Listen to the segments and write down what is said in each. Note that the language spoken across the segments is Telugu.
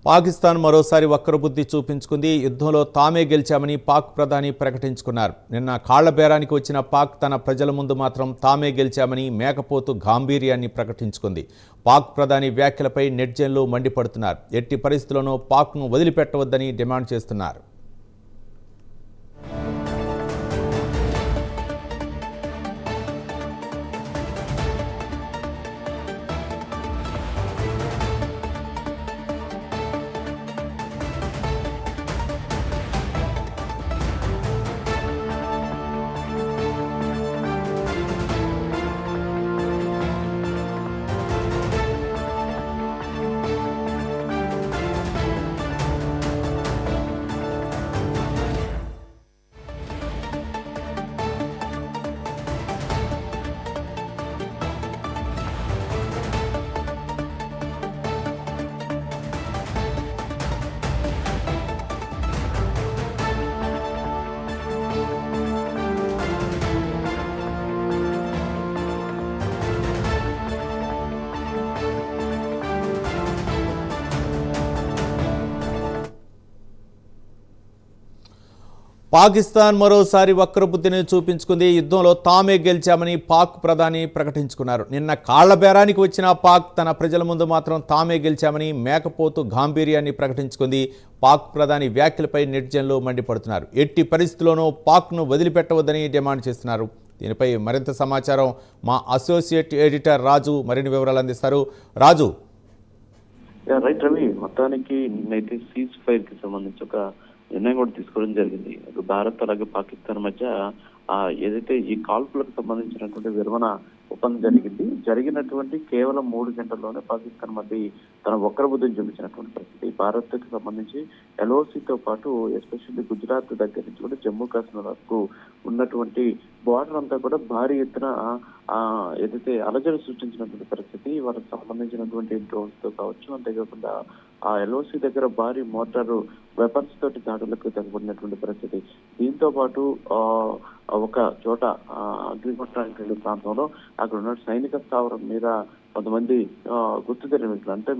పాకిస్తాన్ మరోసారి వక్రబుద్ధి చూపించుకుంది. యుద్ధంలో తామే గెలిచామని పాక్ ప్రధాని ప్రకటించుకున్నారు. నిన్న కాళ్ల బేరానికి వచ్చిన పాక్ తన ప్రజల ముందు మాత్రం తామే గెలిచామని మేకపోతు గాంభీర్యాన్ని ప్రకటించుకుంది. పాక్ ప్రధాని వ్యాఖ్యలపై నెటిజన్లు మండిపడుతున్నారు. ఎట్టి పరిస్థితుల్లోనూ పాక్ను వదిలిపెట్టవద్దని డిమాండ్ చేస్తున్నారు. పాకిస్తాన్ మరోసారి వక్రబుద్ధిని చూపించుకుంది. యుద్ధంలో తామే గెలిచామని పాక్ ప్రధాని ప్రకటించుకున్నారు. నిన్న కాళ్ల బేరానికి వచ్చిన పాక్ తన ప్రజల ముందు మాత్రం తామే గెలిచామని మేకపోతు గాంభీర్యాన్ని ప్రకటించుకుంది. పాక్ ప్రధాని వ్యాఖ్యలపై నెటిజన్లు మండిపడుతున్నారు. ఎట్టి పరిస్థితుల్లోనూ పాక్ను వదిలిపెట్టవద్దని డిమాండ్ చేస్తున్నారు. దీనిపై మరింత సమాచారం మా అసోసియేట్ ఎడిటర్ రాజు మరిన్ని వివరాలు అందిస్తారు. రాజు. రైట్ రవి, మొత్తానికి నిన్నైతే సీజ్ ఫైర్ కి సంబంధించి ఒక నిర్ణయం కూడా తీసుకోవడం జరిగింది. భారత్ అలాగే పాకిస్తాన్ మధ్య ఏదైతే ఈ కాల్పులకు సంబంధించినటువంటి విరమణ ఒప్పందం జరిగినటువంటి కేవలం 3 గంటల్లోనే పాకిస్తాన్ మధ్య తన వక్రబుద్ధిని చూపించినటువంటి పరిస్థితి. భారత్ కి సంబంధించి ఎల్ఓసితో పాటు ఎస్పెషల్లీ గుజరాత్ దగ్గర నుంచి కూడా జమ్మూ కాశ్మీర్ వరకు ఉన్నటువంటి బార్డర్ అంతా కూడా భారీ ఎత్తున ఏదైతే అలజడి సృష్టించినటువంటి పరిస్థితి. వాళ్ళకి సంబంధించినటువంటి డ్రోన్స్ తో కావచ్చు, అంతేకాకుండా ఆ ఎల్ఓసి దగ్గర భారీ మోటారు వెపన్స్ తోటి దాడులకు తెగబడినటువంటి పరిస్థితి. దీంతో పాటు ఒక చోట అగ్నిపట్టానికి ప్రాంతంలో అక్కడ ఉన్న సైనిక స్థావరం మీద కొంతమంది గుర్తు తెలియని వ్యక్తులు, అంటే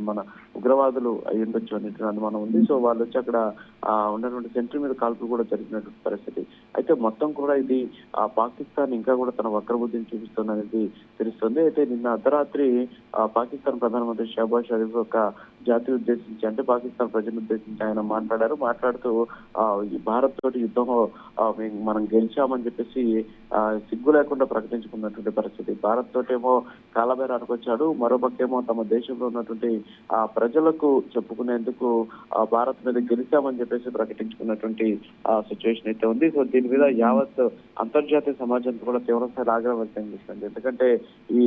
మన ఉగ్రవాదులు అయి ఉండొచ్చు అనేటువంటి అనుమానం ఉంది. సో వాళ్ళు వచ్చి అక్కడ ఉన్నటువంటి సెంటర్ మీద కాల్పులు కూడా జరిగినటువంటి పరిస్థితి. అయితే మొత్తం కూడా ఇది పాకిస్తాన్ ఇంకా కూడా తన వక్రబుద్ధిని చూపిస్తుంది అనేది తెలుస్తుంది. అయితే నిన్న అర్ధరాత్రి పాకిస్తాన్ ప్రధానమంత్రి షహబాజ్ షరీఫ్ ఒక జాతిని ఉద్దేశించి, అంటే పాకిస్తాన్ ప్రజలను ఉద్దేశించి ఆయన మాట్లాడుతూ భారత్ తోటి యుద్ధంలో మనం గెలిచామని చెప్పేసి సిగ్గు లేకుండా ప్రకటించుకున్నటువంటి పరిస్థితి. భారత్ తోటేమో కాలబేరానికి వచ్చాడు, మరోపక్కేమో తమ దేశంలో ఉన్నటువంటి ప్రజలకు చెప్పుకునేందుకు భారత్ మీద గెలిచామని చెప్పేసి ప్రకటించుకున్నటువంటి సిచ్యువేషన్ అయితే ఉంది. సో దీని మీద యావత్ అంతర్జాతీయ సమాజానికి కూడా తీవ్రస్థాయి ఆగ్రహం వ్యక్తం చేస్తుంది. ఎందుకంటే ఈ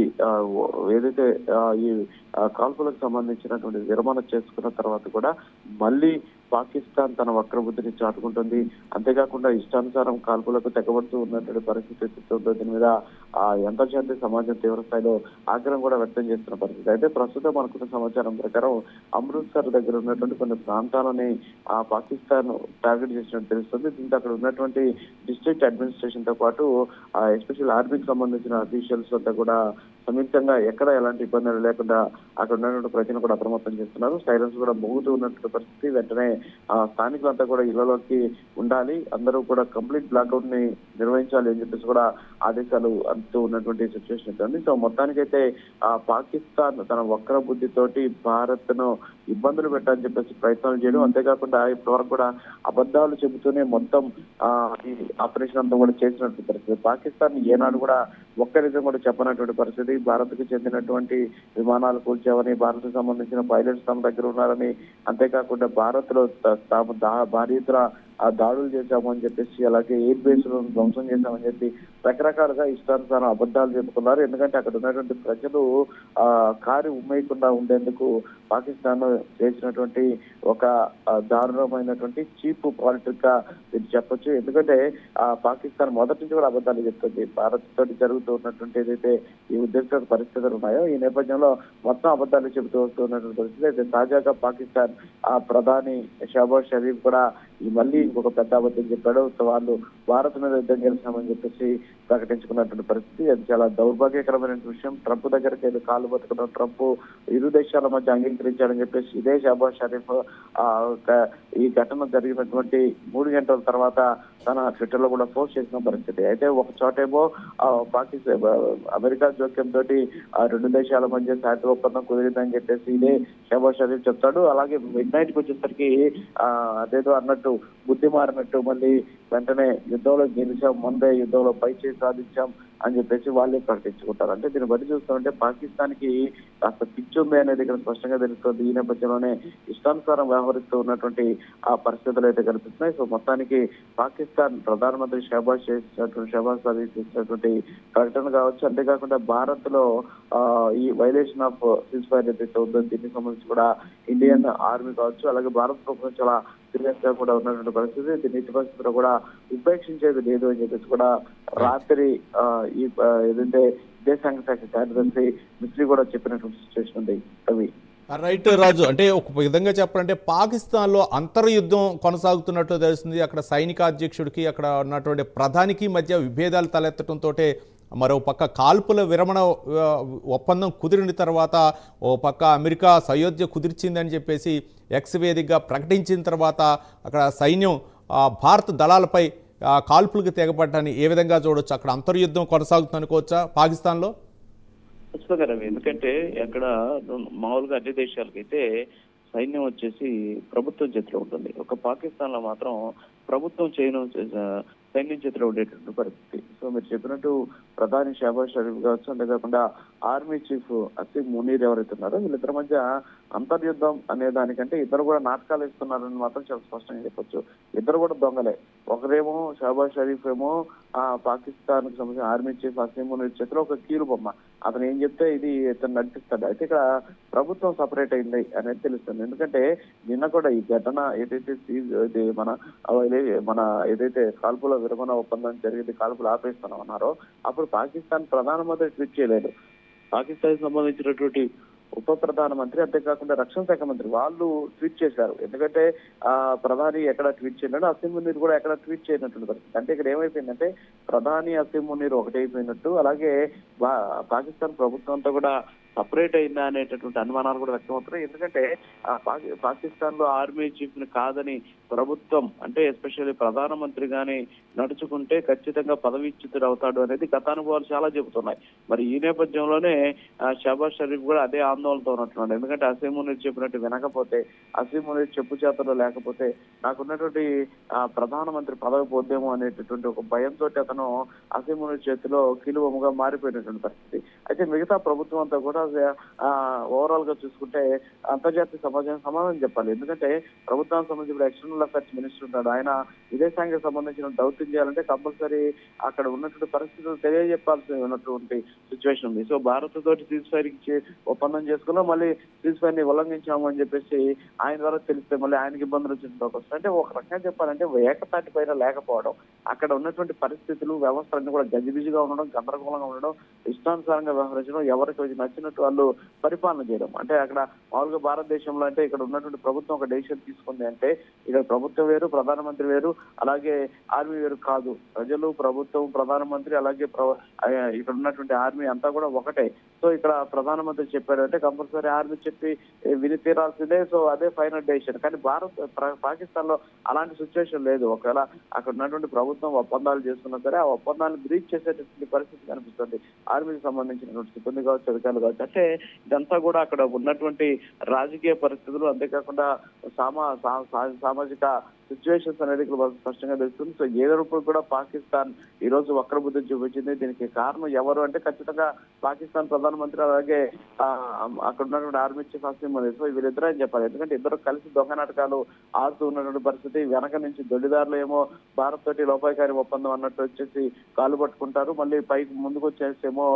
ఏదైతే ఈ కాల్పులకు సంబంధించినటువంటి విరమణ చేసుకున్న తర్వాత కూడా మళ్ళీ పాకిస్తాన్ తన వక్రబుద్ధిని చాటుకుంటుంది. అంతేకాకుండా ఇష్టానుసారం కాల్పులకు తెగబడుతూ ఉన్నటువంటి పరిస్థితి దీని మీద అంతర్జాతీయ సమాజం తీవ్ర స్థాయిలో ఆగ్రహం కూడా వ్యక్తం చేస్తున్న పరిస్థితి. అయితే ప్రస్తుతం మనకున్న సమాచారం ప్రకారం అమృత్సర్ దగ్గర ఉన్నటువంటి కొన్ని ప్రాంతాలని పాకిస్తాన్ టార్గెట్ చేసినట్టు తెలుస్తుంది. దీంతో అక్కడ ఉన్నటువంటి డిస్ట్రిక్ట్ అడ్మినిస్ట్రేషన్ తో పాటు ఎస్పెషల్ ఆర్మీకి సంబంధించిన అఫీషియల్స్ అంతా కూడా సంయుక్తంగా ఎక్కడ ఎలాంటి ఇబ్బందులు లేకుండా అక్కడ ఉన్నటువంటి ప్రజలను కూడా అప్రమత్తం చేస్తున్నారు. సైరన్స్ కూడా మోగుతూ ఉన్నటువంటి పరిస్థితి. వెంటనే స్థానికులంతా కూడా ఇళ్లలోకి ఉండాలి, అందరూ కూడా కంప్లీట్ బ్లాక్అవుట్ ని నిర్వహించాలి అని చెప్పేసి కూడా ఆదేశాలు అందుతూ ఉన్నటువంటి సిచ్యువేషన్ ఉంటుంది. సో మొత్తానికైతే పాకిస్తాన్ తన వక్ర బుద్ధితోటి భారత్ ను ఇబ్బందులు పెట్టాలని చెప్పేసి ప్రయత్నాలు చేయడం, అంతేకాకుండా ఇప్పటివరకు కూడా అబద్ధాలు చెబుతూనే మొత్తం ఈ ఆపరేషన్ అంతా కూడా చేసినటువంటి పరిస్థితి. పాకిస్తాన్ ఏనాడు కూడా ఒక్క నిజం కూడా చెప్పనటువంటి పరిస్థితి. భారత్ కు చెందినటువంటి విమానాలు కూల్చామని, భారత్ కు సంబంధించిన పైలట్స్ తమ దగ్గర ఉన్నారని, అంతేకాకుండా భారత్ లో తాము భారీ ఎత్తున దాడులు చేశాము అని చెప్పేసి, అలాగే ఎయిర్ బేస్ లను ధ్వంసం చేశామని చెప్పి రకరకాలుగా ఇష్టానుసారం అబద్ధాలు చెప్పుకున్నారు. ఎందుకంటే అక్కడ ఉన్నటువంటి ప్రజలు కారు ఉమ్మేయకుండా ఉండేందుకు పాకిస్తాన్ చేసినటువంటి ఒక దారుణమైనటువంటి చీప్ పాలిటిక్ గా ఇది చెప్పొచ్చు. ఎందుకంటే పాకిస్తాన్ మొదటి నుంచి కూడా అబద్ధాలు చెప్తుంది. భారత్ తోటి జరుగుతూ ఉన్నటువంటి ఏదైతే ఈ ఉద్రిక్త పరిస్థితులు ఉన్నాయో ఈ నేపథ్యంలో మొత్తం అబద్ధాలు చెబుతూ వస్తున్నటువంటి పరిస్థితి. అయితే తాజాగా పాకిస్తాన్ ప్రధాని షహబాజ్ షరీఫ్ కూడా ఈ మళ్ళీ ఇంకొక పెద్ద అబద్ధం చెప్పాడు. సో వాళ్ళు భారత్ మీద యుద్ధం గెలిచామని చెప్పేసి ప్రకటించుకున్నటువంటి పరిస్థితి. అది చాలా దౌర్భాగ్యకరమైన విషయం. ట్రంప్ దగ్గరికి వెళ్ళి కాలు బతుకున్న ట్రంప్ ఇరు దేశాల మధ్య అంగీకరించాడని చెప్పేసి ఇదే షహబాజ్ షరీఫ్ ఈ ఘటన జరిగినటువంటి 3 గంటల తర్వాత తన ట్విట్టర్ లో కూడా పోస్ట్ చేసిన పరిస్థితి. అయితే ఒక చోటేమో పాకిస్తాన్ అమెరికా జోక్యం తోటి ఆ 2 దేశాల మధ్య శాంతి ఒప్పందం కుదిరిందని చెప్పేసి ఇదే షహబాజ్ షరీఫ్ చెప్తాడు. అలాగే మిడ్ నైట్ కి వచ్చేసరికి అదేదో అన్నట్టు బుద్ధి మారినట్టు మళ్ళీ వెంటనే యుద్ధంలో గెలిచాం, ముందే యుద్ధంలో పై చేసి సాధించాం అని చెప్పేసి వాళ్ళే ప్రకటించుకుంటారు. అంటే దీన్ని బట్టి చూస్తుంటే పాకిస్తాన్ కి కాస్త పిచ్చి ఉంది అనేది ఇక్కడ స్పష్టంగా తెలుస్తుంది. ఈ నేపథ్యంలోనే ఇష్టానుసారం వ్యవహరిస్తూ ఉన్నటువంటి ఆ పరిస్థితులు అయితే కనిపిస్తున్నాయి. సో మొత్తానికి పాకిస్తాన్ ప్రధానమంత్రి షహబాజ్ షరీఫ్ చేసినటువంటి ప్రకటన కావచ్చు, అంతేకాకుండా భారత్ లో ఈ వైలేషన్ ఆఫ్ సీజ్ ఫైర్ ఏదైతే ఉందో దీనికి సంబంధించి కూడా ఇండియన్ ఆర్మీ కావచ్చు, అలాగే భారత ప్రభుత్వం చాలా సీరియస్ గా కూడా ఉన్నటువంటి పరిస్థితి. దీని ఇటు పరిస్థితిలో కూడా ఉపేక్షించేది లేదు అని చెప్పేసి కూడా రాత్రి ఈ ఏదైతే విదేశాంగ శాఖ కార్యదర్శి మిస్త్రీ కూడా చెప్పినటువంటి సిచ్యువేషన్ ఉంది. అవి రైట్ రాజు, అంటే ఒక విధంగా చెప్పాలంటే పాకిస్తాన్లో అంతర్యుద్ధం కొనసాగుతున్నట్లు తెలుస్తుంది. అక్కడ సైనిక అధ్యక్షుడికి అక్కడ ఉన్నటువంటి ప్రధానికి మధ్య విభేదాలు తలెత్తడంతో మరో పక్క కాల్పుల విరమణ ఒప్పందం కుదిరిన తర్వాత ఓ పక్క అమెరికా సయోధ్య కుదిర్చిందని చెప్పేసి ఎక్స్ వేదికగా ప్రకటించిన తర్వాత అక్కడ సైన్యం భారత దళాలపై కాల్పులకు తెగబడ్డాన్ని ఏ విధంగా చూడొచ్చు? అక్కడ అంతర్యుద్ధం కొనసాగుతుంది అనుకోవచ్చా పాకిస్తాన్లో? ఖచ్చితంగా రవి, ఎందుకంటే అక్కడ మామూలుగా అన్ని దేశాలకైతే సైన్యం వచ్చేసి ప్రభుత్వం చేతిలో ఉంటుంది. ఒక పాకిస్తాన్ లో మాత్రం ప్రభుత్వం సైన్యం చేతిలో ఉండేటువంటి పరిస్థితి. సో మీరు చెప్పినట్టు ప్రధాని షహబాజ్ షరీఫ్ కావచ్చు, అంతేకాకుండా ఆర్మీ చీఫ్ అసీం మునీర్ ఎవరైతే ఉన్నారో వీళ్ళిద్దరి మధ్య అంతర్యుద్ధం అనే దానికంటే ఇద్దరు కూడా నాటకాలు ఇస్తున్నారని మాత్రం చాలా స్పష్టంగా చెప్పొచ్చు. ఇద్దరు కూడా దొంగలే. ఒకరేమో షహబాజ్ షరీఫ్ ఏమో పాకిస్తాన్ కు సంబంధించిన ఆర్మీ చీఫ్ అసీం మునీర్ చేతిలో ఒక కీలు బొమ్మ. అతను ఏం చెప్తే ఇది ఇతను నడిపిస్తాడు. అయితే ఇక్కడ ప్రభుత్వం సపరేట్ అయింది అనేది తెలుస్తుంది. ఎందుకంటే నిన్న కూడా ఈ ఘటన ఏదైతే మన ఏదైతే కాల్పుల విరమణ ఒప్పందం జరిగింది, కాల్పులు ఆపేస్తున్నామన్నారో అప్పుడు పాకిస్తాన్ ప్రధానమంత్రి ట్వీట్ చేయలేదు. పాకిస్తాన్ సంబంధించినటువంటి ఉప ప్రధానమంత్రి, అంతేకాకుండా రక్షణ శాఖ మంత్రి వాళ్ళు ట్వీట్ చేశారు. ఎందుకంటే ప్రధాని ఎక్కడ ట్వీట్ చేయలేడు, అసీం మునీర్ కూడా ఎక్కడ ట్వీట్ చేయనటువంటి పరిస్థితి. అంటే ఇక్కడ ఏమైపోయిందంటే ప్రధాని అసీం మునీర్ ఒకటైపోయినట్టు, అలాగే పాకిస్తాన్ ప్రభుత్వంతో కూడా సపరేట్ అయిందా అనేటటువంటి అనుమానాలు కూడా వ్యక్తమవుతున్నాయి. ఎందుకంటే పాకిస్తాన్ లో ఆర్మీ చీఫ్ ని కాదని ప్రభుత్వం అంటే ఎస్పెషల్లీ ప్రధానమంత్రి గాని నడుచుకుంటే ఖచ్చితంగా పదవీచ్యుతుడు అవుతాడు అనేది గత అనుభవాలు చాలా చెబుతున్నాయి. మరి ఈ నేపథ్యంలోనే షహబాజ్ షరీఫ్ కూడా అదే ఆందోళనతో ఉన్నట్టున్నాడు. ఎందుకంటే అసీం మునీర్ చెప్పినట్టు వినకపోతే, అసీం మునీర్ చెప్పు చేతలో లేకపోతే నాకున్నటువంటి ప్రధానమంత్రి పదవి పోద్దేమో అనేటటువంటి ఒక భయంతో అతను అసీం మునీర్ చేతిలో కీలుబొమ్మగా మారిపోయినటువంటి పరిస్థితి. అయితే మిగతా ప్రభుత్వం అంతా కూడా ఓవరాల్ గా చూసుకుంటే అంతర్జాతీయ సమాధానం చెప్పాలి. ఎందుకంటే ప్రభుత్వానికి సంబంధించిన ఎక్స్టర్నల్ అఫైర్స్ మినిస్టర్ ఉన్నాడు. ఆయన విదేశాంగ సంబంధించిన దౌత్యం చేయాలంటే కంపల్సరీ అక్కడ ఉన్నటువంటి పరిస్థితులు తెలియజెప్పాల్సి ఉన్నటువంటి సిచ్యువేషన్ ఉంది. సో భారత్ తోటి సీజ్ ఫైర్ ఇచ్చి ఒప్పందం చేసుకున్నాం, మళ్ళీ సీజ్ ఫైర్ ని ఉల్లంఘించాము అని చెప్పేసి ఆయన ద్వారా తెలిస్తే మళ్ళీ ఆయనకి ఇబ్బందులు వచ్చినట్టు వస్తాయి. అంటే ఒక రకంగా చెప్పాలంటే ఏకతాటి పైన లేకపోవడం, అక్కడ ఉన్నటువంటి పరిస్థితులు వ్యవస్థలన్నీ కూడా గజిబిజిగా ఉండడం, గందరగోళంగా ఉండడం, ఇష్టానుసారంగా వ్యవహరించడం, ఎవరికి నచ్చినట్టు వాళ్ళు పరిపాలన చేయడం. అంటే అక్కడ మామూలుగా భారతదేశంలో అంటే ఇక్కడ ఉన్నటువంటి ప్రభుత్వం ఒక డెసిషన్ తీసుకుంది అంటే ఇక్కడ ప్రభుత్వం వేరు, ప్రధానమంత్రి వేరు, అలాగే ఆర్మీ వేరు కాదు. ప్రజలు, ప్రభుత్వం, ప్రధానమంత్రి, అలాగే ఇక్కడ ఉన్నటువంటి ఆర్మీ అంతా కూడా ఒకటే. సో ఇక్కడ ప్రధానమంత్రి చెప్పాడంటే కంపల్సరీ ఆర్మీ చెప్పి విని తీరాల్సిందే. సో అదే ఫైనల్ డెసిషన్. కానీ పాకిస్తాన్ లో అలాంటి సిచ్యువేషన్ లేదు. ఒకవేళ అక్కడ ఉన్నటువంటి ప్రభుత్వం ఒప్పందాలు చేసుకున్నా సరే ఆ ఒప్పందాలను బ్రీచ్ చేసేటటువంటి పరిస్థితి కనిపిస్తుంది ఆర్మీకి సంబంధించినటువంటి సిబ్బంది కావచ్చు, అధికారులు కావచ్చు. అంటే ఇదంతా కూడా అక్కడ ఉన్నటువంటి రాజకీయ పరిస్థితులు, అంతేకాకుండా సామాజిక సిచ్యువేషన్స్ అనేది ఇక్కడ స్పష్టంగా తెలుస్తుంది. సో ఏ రూపంలో కూడా పాకిస్తాన్ ఈ రోజు వక్రబుద్ధి చూపించింది. దీనికి కారణం ఎవరు అంటే ఖచ్చితంగా పాకిస్తాన్ ప్రధానమంత్రి, అలాగే అక్కడ ఉన్నటువంటి army chief Asim Munir. So వీళ్ళిద్దరూ అని చెప్పాలి. ఎందుకంటే ఇద్దరు కలిసి దొంగ నాటకాలు ఆడుతూ ఉన్నటువంటి పరిస్థితి. వెనక నుంచి దొడ్డిదారులు ఏమో భారత్ తోటి లోపాయకారి ఒప్పందం అన్నట్టు వచ్చేసి కాలు పట్టుకుంటారు, మళ్ళీ పైకి ముందుకు వచ్చేసేమో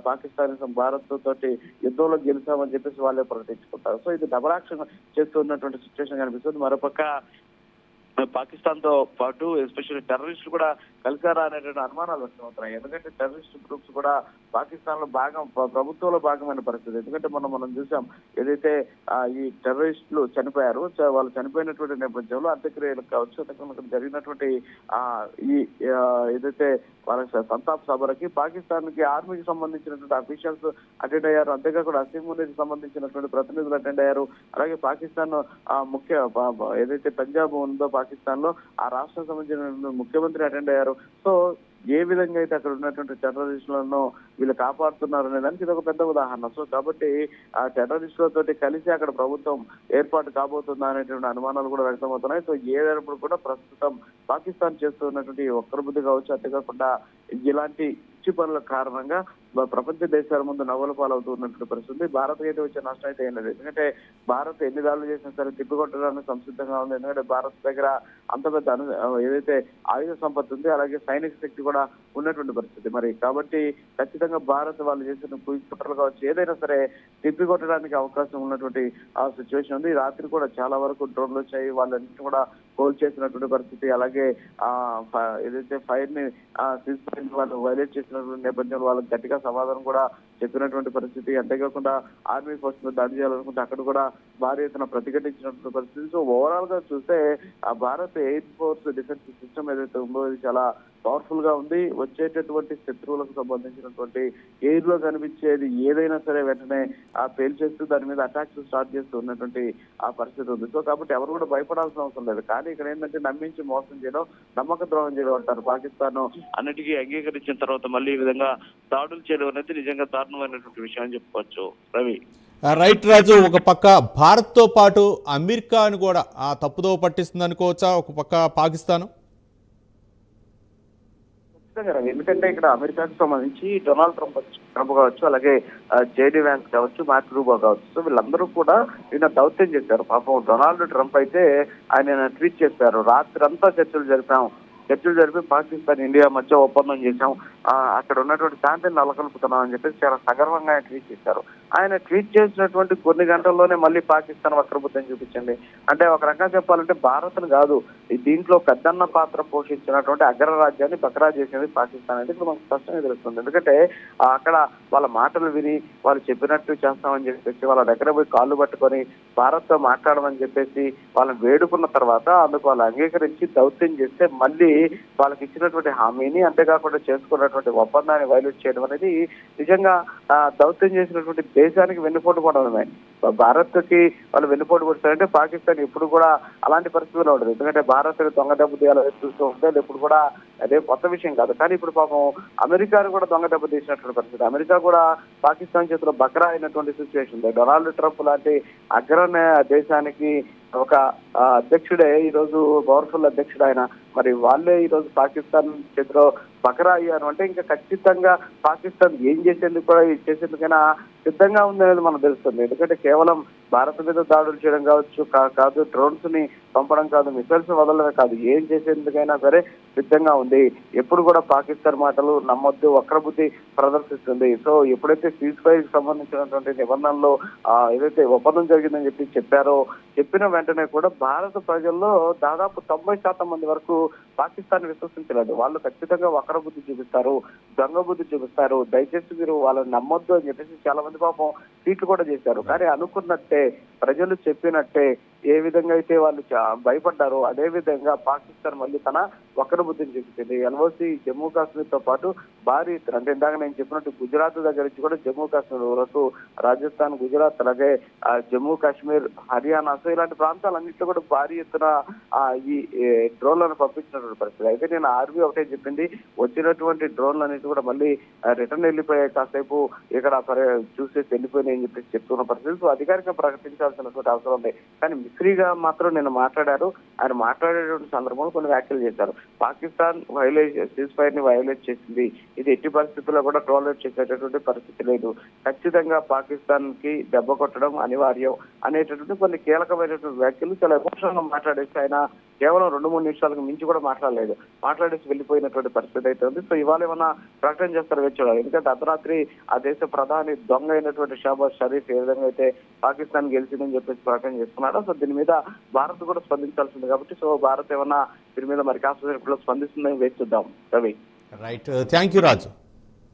పాకిస్తాన్ భారత్ తోటి యుద్ధంలో గెలిచామని చెప్పేసి వాళ్ళే ప్రకటించుకుంటారు. సో ఇది డబల్ యాక్షన్ చేస్తూ ఉన్నటువంటి సిచ్యువేషన్ కనిపిస్తుంది. మరోపక్క పాకిస్తాన్ తో పాటు ఎస్పెషల్లీ టెర్రరిస్టులు కూడా కలిసారా అనేటువంటి అనుమానాలు వ్యక్తమవుతున్నాయి. ఎందుకంటే టెర్రరిస్ట్ గ్రూప్స్ కూడా పాకిస్తాన్ లో ప్రభుత్వంలో భాగమైన పరిస్థితి. ఎందుకంటే మనం చూసాం ఏదైతే ఈ టెర్రరిస్టులు చనిపోయారు, వాళ్ళు చనిపోయినటువంటి నేపథ్యంలో అంత్యక్రియలకు కావచ్చు, అక్కడ జరిగినటువంటి ఈ ఏదైతే వాళ్ళ సంతాప సభలకి పాకిస్తాన్ కి ఆర్మీకి సంబంధించినటువంటి అఫీషియల్స్ అటెండ్ అయ్యారు. అంతేకాకుండా అసీం మునీర్కి సంబంధించినటువంటి ప్రతినిధులు అటెండ్ అయ్యారు. అలాగే పాకిస్తాన్ ముఖ్య ఏదైతే పంజాబ్ ఉందో పాకిస్తాన్ లో ఆ రాష్ట్రం సంబంధించిన ముఖ్యమంత్రి అటెండ్ అయ్యారు. సో ఏ విధంగా అయితే అక్కడ ఉన్నటువంటి టెర్రరిస్టులను వీళ్ళు కాపాడుతున్నారు అనే దానికి ఇది ఒక పెద్ద ఉదాహరణ. సో కాబట్టి ఆ టెర్రరిస్టులతో కలిసి అక్కడ ప్రభుత్వం ఏర్పాటు కాబోతుందా అనేటువంటి అనుమానాలు కూడా వ్యక్తమవుతున్నాయి. సో ఏదైనప్పుడు కూడా ప్రస్తుతం పాకిస్తాన్ చేస్తున్నటువంటి ఒక్కరి బుద్ధి కావచ్చు, అంతేకాకుండా ఇలాంటి పిచ్చి పనుల కారణంగా ప్రపంచ దేశాల ముందు నవ్వుల పాలవుతున్నటువంటి పరిస్థితి. భారత్ అయితే వచ్చే నష్టం అయితే ఏం లేదు. ఎందుకంటే భారత్ ఎన్ని దాడులు చేసినా సరే తిప్పికొట్టడానికి సంసిద్ధంగా ఉంది. ఎందుకంటే భారత్ దగ్గర అంత పెద్ద ఏదైతే ఆయుధ సంపత్తి ఉంది, అలాగే సైనిక శక్తి కూడా ఉన్నటువంటి పరిస్థితి. మరి కాబట్టి ఖచ్చితంగా భారత్ వాళ్ళు చేసిన కుట్రలు కావచ్చు, ఏదైనా సరే తిప్పికొట్టడానికి అవకాశం ఉన్నటువంటి ఆ సిచ్యువేషన్ ఉంది. రాత్రి కూడా చాలా వరకు డ్రోన్లు వచ్చాయి, వాళ్ళన్నింటినీ కూడా కోల్ చేసినటువంటి పరిస్థితి. అలాగే ఏదైతే ఫైర్ ని వాళ్ళు వైలేట్ చేసినటువంటి నేపథ్యంలో వాళ్ళకి గట్టిగా సమాధానం కూడా చెప్పినటువంటి పరిస్థితి. అంతేకాకుండా ఆర్మీ ఫోర్స్ మీద దాడి చేయాలనుకుంటే అక్కడ కూడా భారీ ఎత్తున ప్రతిఘటించినటువంటి పరిస్థితి. సో ఓవరాల్ గా చూస్తే ఆ Bharat air force defence system ఏదైతే ఉందో ఇది చాలా పవర్ఫుల్ గా ఉంది. వచ్చేటటువంటి శత్రువులకు సంబంధించినటువంటి ఎయిర్ లో కనిపించేది ఏదైనా సరే వెంటనే పేల్చేస్తూ దాని మీద అటాక్స్ స్టార్ట్ చేస్తూ ఉన్నటువంటి ఆ పరిస్థితి ఉంది. సో కాబట్టి ఎవరు కూడా భయపడాల్సిన అవసరం లేదు. కానీ ఇక్కడ ఏంటంటే నమ్మించి మోసం చేయడం, నమ్మక ద్రోహం చేయడం అంటారు. పాకిస్తాన్ అన్నిటికీ అంగీకరించిన తర్వాత మళ్ళీ ఈ విధంగా దాడులు చేయడం అనేది నిజంగా దారుణమైనటువంటి విషయం అని చెప్పుకోవచ్చు. రవి రైట్ రాజు, ఒక పక్క భారత్తో పాటు అమెరికాను కూడా తప్పుదో పట్టిస్తుంది అనుకోవచ్చా ఒక పక్క పాకిస్తాన్? ఎందుకంటే ఇక్కడ అమెరికాకు సంబంధించి డొనాల్డ్ ట్రంప్ కావచ్చు, అలాగే జేడీ వ్యాన్స్ కావచ్చు, మార్క్ రూబో కావచ్చు, సో వీళ్ళందరూ కూడా ఈయన దౌత్యం చేశారు. పాపం డొనాల్డ్ ట్రంప్ అయితే ఆయన ట్వీట్ చేశారు, రాత్రంతా చర్చలు జరిపి పాకిస్తాన్ ఇండియా మధ్య ఒప్పందం చేశాం, అక్కడ ఉన్నటువంటి శాంతిని నెలకొల్పుతున్నాం అని చెప్పేసి చాలా సగర్వంగా ఆయన ట్వీట్ చేశారు. ఆయన ట్వీట్ చేసినటువంటి కొన్ని గంటల్లోనే మళ్ళీ పాకిస్తాన్ వక్రబుద్ధం చూపించండి. అంటే ఒక రకంగా చెప్పాలంటే భారత్ను కాదు, దీంట్లో పెద్దన్న పాత్ర పోషించినటువంటి అగ్రరాజ్యాన్ని బక్రా చేసేది పాకిస్తాన్ అంటే ఇప్పుడు మనకు స్పష్టంగా తెలుస్తుంది. ఎందుకంటే అక్కడ వాళ్ళ మాటలు విని వాళ్ళు చెప్పినట్టు చేస్తామని చెప్పేసి వాళ్ళ దగ్గర పోయి కాళ్ళు పట్టుకొని భారత్తో మాట్లాడమని చెప్పేసి వాళ్ళని వేడుకున్న తర్వాత అందుకు వాళ్ళు అంగీకరించి దౌత్యం చేస్తే మళ్ళీ వాళ్ళకి ఇచ్చినటువంటి హామీని, అంతేకాకుండా చేసుకున్నటువంటి ఒప్పందాన్ని వైలేట్ చేయడం అనేది నిజంగా దౌత్యం చేసినటువంటి దేశానికి వెన్నుపోటు పడడమే. భారత్ కి వాళ్ళు వెన్నుపోటు పడతారంటే పాకిస్తాన్ ఎప్పుడు కూడా అలాంటి పరిస్థితుల్లో ఉండదు. ఎందుకంటే భారత్ దొంగ దెబ్బ తీయాలని చూస్తూ ఉంటే ఎప్పుడు కూడా అదే కొత్త విషయం కాదు. కానీ ఇప్పుడు పాపం అమెరికాను కూడా దొంగ దెబ్బ తీసినటువంటి పరిస్థితి. అమెరికా కూడా పాకిస్తాన్ చేతిలో బక్రా అయినటువంటి సిచ్యువేషన్. డొనాల్డ్ ట్రంప్ లాంటి అగ్ర దేశానికి ఒక అధ్యక్షుడే ఈ రోజు పవర్ఫుల్ అధ్యక్షుడు ఆయన, మరి వాళ్ళే ఈ రోజు పాకిస్తాన్ చేతిలో బకరా అయ్యారు అంటే ఇంకా ఖచ్చితంగా పాకిస్తాన్ ఏం చేసేందుకైనా సిద్ధంగా ఉందనేది మనకు తెలుస్తుంది. ఎందుకంటే కేవలం భారత్ మీద దాడులు చేయడం కాదు, డ్రోన్స్ ని పంపడం కాదు, మిసైల్స్ వదలడమే కాదు, ఏం చేసేందుకైనా సరే సిద్ధంగా ఉంది. ఎప్పుడు కూడా పాకిస్తాన్ మాటలు నమ్మొద్దు, వక్రబుద్ధి ప్రదర్శిస్తుంది. సో ఎప్పుడైతే సీజ్ ఫైర్ కి సంబంధించినటువంటి నిబంధనలు ఏదైతే ఒప్పందం జరిగిందని చెప్పిన వెంటనే కూడా భారత ప్రజల్లో దాదాపు 90% మంది వరకు పాకిస్తాన్ విశ్వసించలేదు. వాళ్ళు ఖచ్చితంగా వక్రబుద్ధి చూపిస్తారు, దొంగ బుద్ధి చూపిస్తారు, దయచేసి మీరు వాళ్ళని నమ్మొద్దు అని చెప్పేసి చాలా మంది పాపం ట్వీట్లు కూడా చేశారు. కానీ అనుకున్నట్టే ప్రజలు చెప్పినట్టే ఏ విధంగా అయితే వాళ్ళు భయపడ్డారో అదే విధంగా పాకిస్తాన్ మళ్ళీ తన వక్ర బుద్ధిని చూపించింది. ఎల్ఓసి జమ్మూ కాశ్మీర్ తో పాటు భారీ ఎత్తున, అంటే ఇందాక నేను చెప్పినట్టు గుజరాత్ దగ్గర నుంచి కూడా జమ్మూ కాశ్మీర్ వరకు, రాజస్థాన్, గుజరాత్, అలాగే జమ్మూ కాశ్మీర్, హర్యానా, సో ఇలాంటి ప్రాంతాలన్నింటిలో కూడా భారీ ఎత్తున ఈ డ్రోన్లను పంపించినటువంటి పరిస్థితి. అయితే నేను ఆర్మీ ఒకటే చెప్పింది, వచ్చినటువంటి డ్రోన్లన్నిటి కూడా మళ్ళీ రిటర్న్ వెళ్ళిపోయాయి, కాసేపు ఇక్కడ చూసేసి వెళ్ళిపోయినాయి అని చెప్పేసి చెప్తున్న పరిస్థితి. సో అధికారికంగా ప్రకటించాల్సినటువంటి అవసరం ఉంది. కానీ మిస్త్రీగా మాత్రం నేను మాట్లాడారు. ఆయన మాట్లాడేటువంటి సందర్భంలో కొన్ని వ్యాఖ్యలు చేశారు. పాకిస్తాన్ సీజ్ ఫైర్ ని వైలేట్ చేసింది, ఇది ఎట్టి పరిస్థితుల్లో కూడా టోలరేట్ చేసేటటువంటి పరిస్థితి లేదు, ఖచ్చితంగా పాకిస్తాన్ కి దెబ్బ కొట్టడం అనివార్యం అనేటటువంటి కొన్ని కీలకమైనటువంటి వ్యాఖ్యలు చాలా ఎమోషనల్ గా మాట్లాడేసి ఆయన కేవలం 2-3 నిమిషాలకు మించి కూడా మాట్లాడేసి వెళ్ళిపోయినటువంటి పరిస్థితి అయితే ఉంది. సో ఇవాళ ఏమన్నా ప్రకటన చేస్తారు వేచి చూడాలి. ఎందుకంటే అర్ధరాత్రి ఆ దేశ ప్రధాని దొంగ అయినటువంటి షహబాజ్ షరీఫ్ ఏ విధంగా అయితే పాకిస్తాన్ గెలిచిందని చెప్పేసి ప్రకటన చేస్తున్నాడో, సో దీని మీద భారత్ కూడా స్పందించాల్సింది కాబట్టి సో భారత్ ఏమన్నా దీని మీద మరి కాస్త స్పందిస్తుందని వేచి చూద్దాం Ravi. Right, thank you Raju.